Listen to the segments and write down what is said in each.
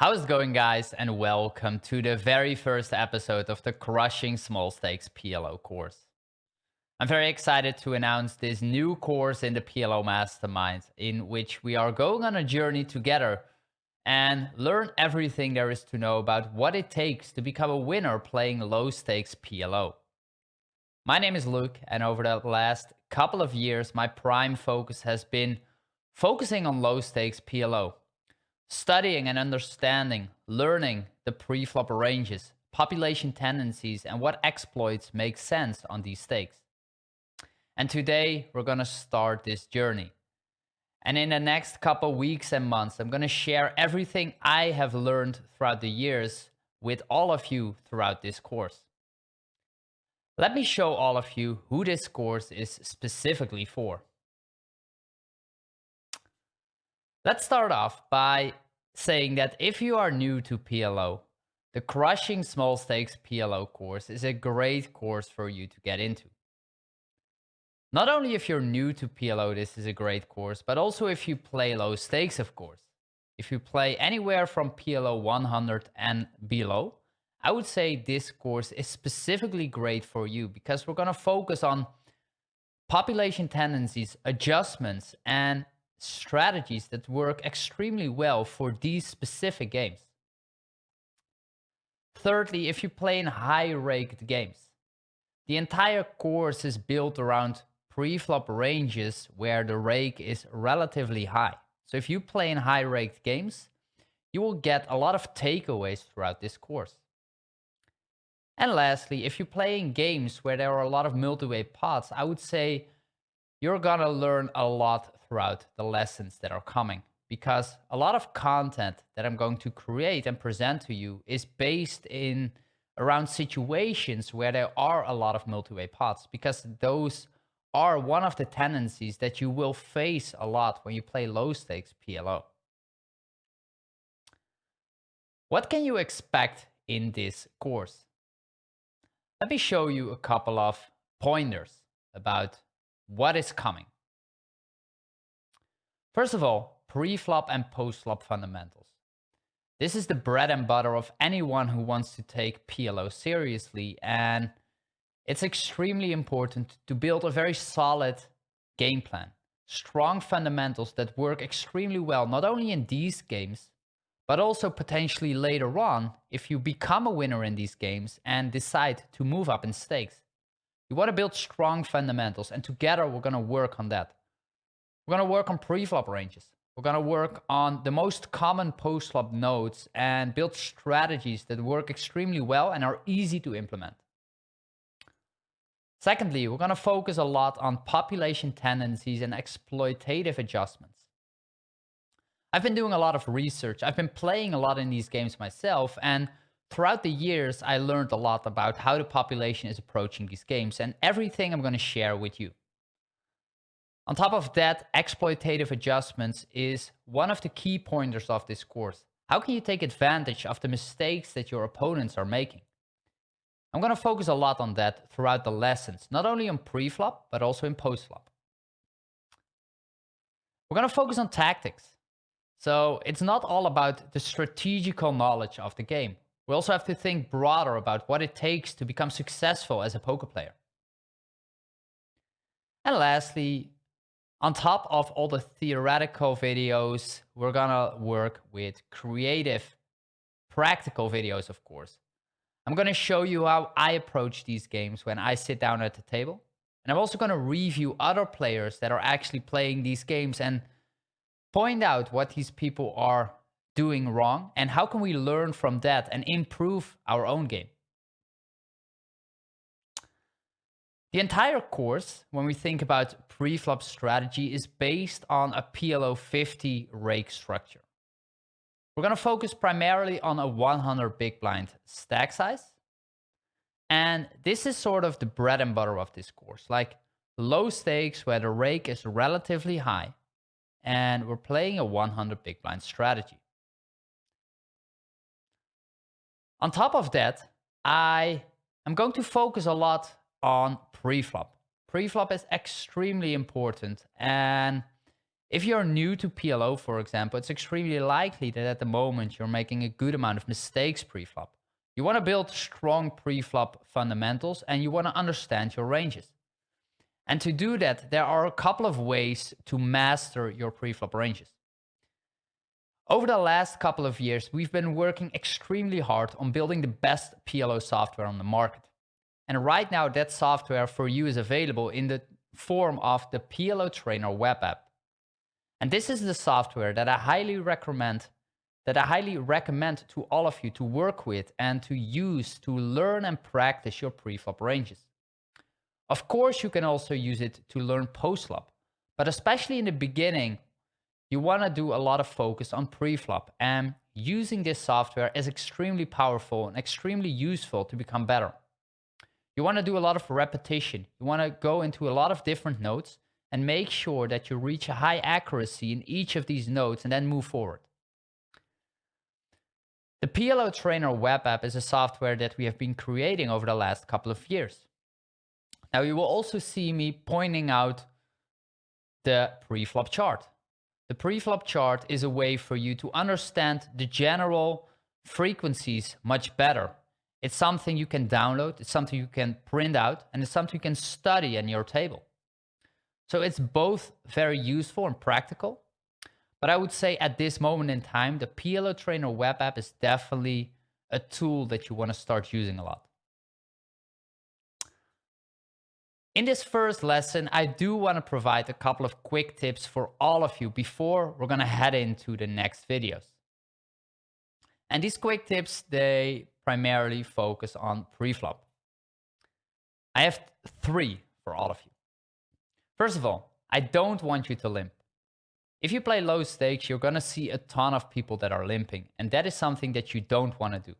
How's it going, guys? And welcome to the very first episode of the Crushing Small Stakes PLO course. I'm very excited to announce this new course in the PLO Mastermind, in which we are going on a journey together and learn everything there is to know about what it takes to become a winner playing low stakes PLO. My name is Luke, and over the last couple of years, my prime focus has been focusing on low stakes PLO. Studying and understanding, learning the preflop ranges, population tendencies, and what exploits make sense on these stakes. And today we're going to start this journey. And in the next couple weeks and months, I'm going to share everything I have learned throughout the years with all of you throughout this course. Let me show all of you who this course is specifically for. Let's start off by saying that if you are new to PLO, the Crushing Small Stakes PLO course is a great course for you to get into. Not only if you're new to PLO, this is a great course, but also if you play low stakes, of course. If you play anywhere from PLO 100 and below, I would say this course is specifically great for you because we're going to focus on population tendencies, adjustments, and strategies that work extremely well for these specific games. Thirdly, if you play in high-raked games, the entire course is built around preflop ranges where the rake is relatively high. So if you play in high-raked games, you will get a lot of takeaways throughout this course. And lastly, if you play in games where there are a lot of multi-way pots, I would say you're gonna learn a lot throughout the lessons that are coming, because a lot of content that I'm going to create and present to you is based in around situations where there are a lot of multi-way pots, because those are one of the tendencies that you will face a lot when you play low stakes PLO. What can you expect in this course? Let me show you a couple of pointers about what is coming. First of all, pre-flop and post-flop fundamentals. This is the bread and butter of anyone who wants to take PLO seriously, and it's extremely important to build a very solid game plan. Strong fundamentals that work extremely well, not only in these games, but also potentially later on if you become a winner in these games and decide to move up in stakes. You want to build strong fundamentals, and together we're going to work on that. We're going to work on preflop ranges. We're going to work on the most common post-flop nodes and build strategies that work extremely well and are easy to implement. Secondly, we're going to focus a lot on population tendencies and exploitative adjustments. I've been doing a lot of research. I've been playing a lot in these games myself, and throughout the years, I learned a lot about how the population is approaching these games, and everything I'm going to share with you. On top of that, exploitative adjustments is one of the key pointers of this course. How can you take advantage of the mistakes that your opponents are making? I'm going to focus a lot on that throughout the lessons, not only on pre-flop, but also in post-flop. We're going to focus on tactics. So it's not all about the strategical knowledge of the game. We also have to think broader about what it takes to become successful as a poker player. And lastly, on top of all the theoretical videos, we're gonna work with creative, practical videos, of course. I'm gonna show you how I approach these games when I sit down at the table. And I'm also gonna review other players that are actually playing these games and point out what these people are doing wrong and how can we learn from that and improve our own game. The entire course, when we think about pre-flop strategy, is based on a PLO 50 rake structure. We're going to focus primarily on a 100 big blind stack size. And this is sort of the bread and butter of this course, like low stakes where the rake is relatively high, and we're playing a 100 big blind strategy. On top of that, I am going to focus a lot on preflop. Preflop is extremely important, and If you're new to PLO, for example, it's extremely likely that at the moment you're making a good amount of mistakes pre-flop. You want to build strong pre-flop fundamentals and you want to understand your ranges. And to do that, there are a couple of ways to master your pre-flop ranges. Over the last couple of years, we've been working extremely hard on building the best PLO software on the market. And right now, that software for you is available in the form of the PLO Trainer web app. And this is the software that I highly recommend to all of you to work with and to use to learn and practice your pre-flop ranges. Of course, you can also use it to learn post-flop, but especially in the beginning, you want to do a lot of focus on pre-flop, and using this software is extremely powerful and extremely useful to become better. You want to do a lot of repetition. You want to go into a lot of different notes and make sure that you reach a high accuracy in each of these notes and then move forward. The PLO Trainer web app is a software that we have been creating over the last couple of years. Now you will also see me pointing out the pre-flop chart. The pre-flop chart is a way for you to understand the general frequencies much better. It's something you can download, it's something you can print out, and it's something you can study in your table. So it's both very useful and practical. But I would say at this moment in time, the PLO Trainer web app is definitely a tool that you want to start using a lot. In this first lesson, I do want to provide a couple of quick tips for all of you before we're going to head into the next videos. And these quick tips, they primarily focus on pre-flop. I have 3 for all of you. First of all, I don't want you to limp. If you play low stakes, you're going to see a ton of people that are limping, and that is something that you don't want to do.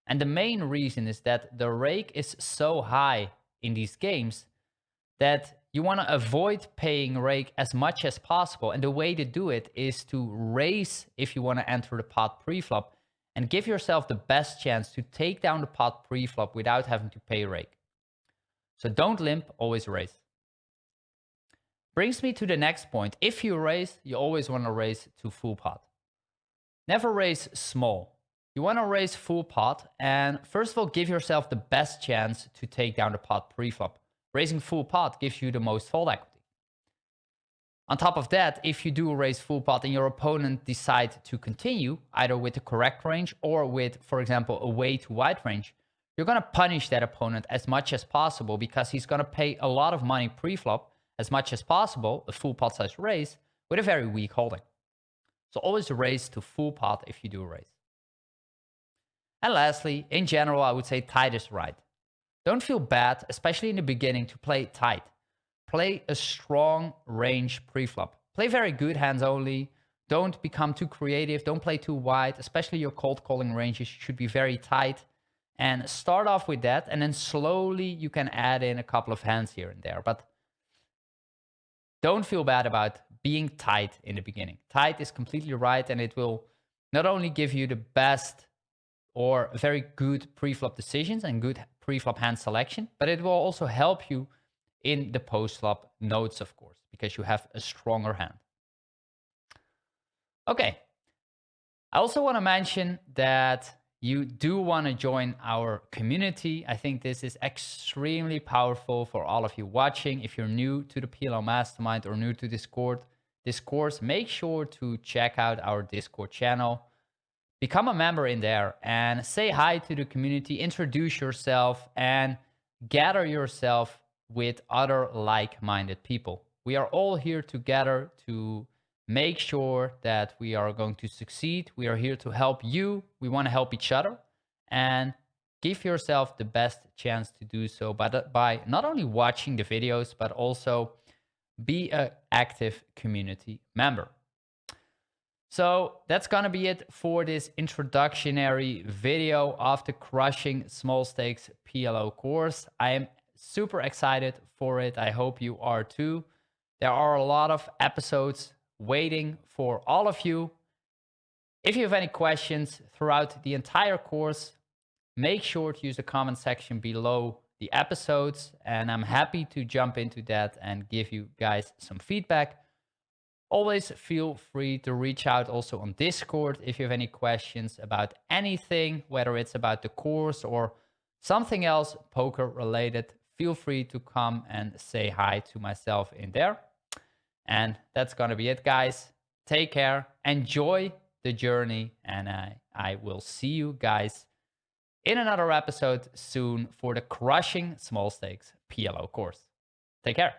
And the main reason is that the rake is so high in these games that you want to avoid paying rake as much as possible. And the way to do it is to raise if you want to enter the pot pre-flop and give yourself the best chance to take down the pot pre-flop without having to pay rake. So don't limp, always raise. Brings me to the next point. If you raise, you always want to raise to full pot. Never raise small. You want to raise full pot and first of all, give yourself the best chance to take down the pot pre-flop. Raising full pot gives you the most fold equity. On top of that, if you do raise full pot and your opponent decides to continue, either with the correct range or with, for example, a way too wide range, you're going to punish that opponent as much as possible because he's going to pay a lot of money pre-flop as much as possible, a full pot size raise, with a very weak holding. So always raise to full pot if you do raise. And lastly, in general, I would say tight is right. Don't feel bad, especially in the beginning, to play tight. Play a strong range pre-flop. Play very good hands only. Don't become too creative. Don't play too wide, especially your cold calling ranges should be very tight. And start off with that, and then slowly you can add in a couple of hands here and there. But don't feel bad about being tight in the beginning. Tight is completely right, and it will not only give you the best or very good pre-flop decisions and good pre-flop hand selection, but it will also help you in the post-flop notes, of course, because you have a stronger hand. Okay. I also want to mention that you do want to join our community. I think this is extremely powerful for all of you watching. If you're new to the PLO Mastermind or new to this course, make sure to check out our Discord channel. Become a member in there and say hi to the community, introduce yourself, and gather yourself with other like-minded people. We are all here together to make sure that we are going to succeed. We are here to help you. We want to help each other, and give yourself the best chance to do so by not only watching the videos, but also be an active community member. So that's going to be it for this introductory video of the Crushing Small Stakes PLO course. I am super excited for it. I hope you are too. There are a lot of episodes waiting for all of you. If you have any questions throughout the entire course, make sure to use the comment section below the episodes, and I'm happy to jump into that and give you guys some feedback. Always feel free to reach out also on Discord if you have any questions about anything, whether it's about the course or something else poker related. Feel free to come and say hi to myself in there. And that's going to be it, guys. Take care, enjoy the journey, and I will see you guys in another episode soon for the Crushing Small Stakes PLO course. Take care.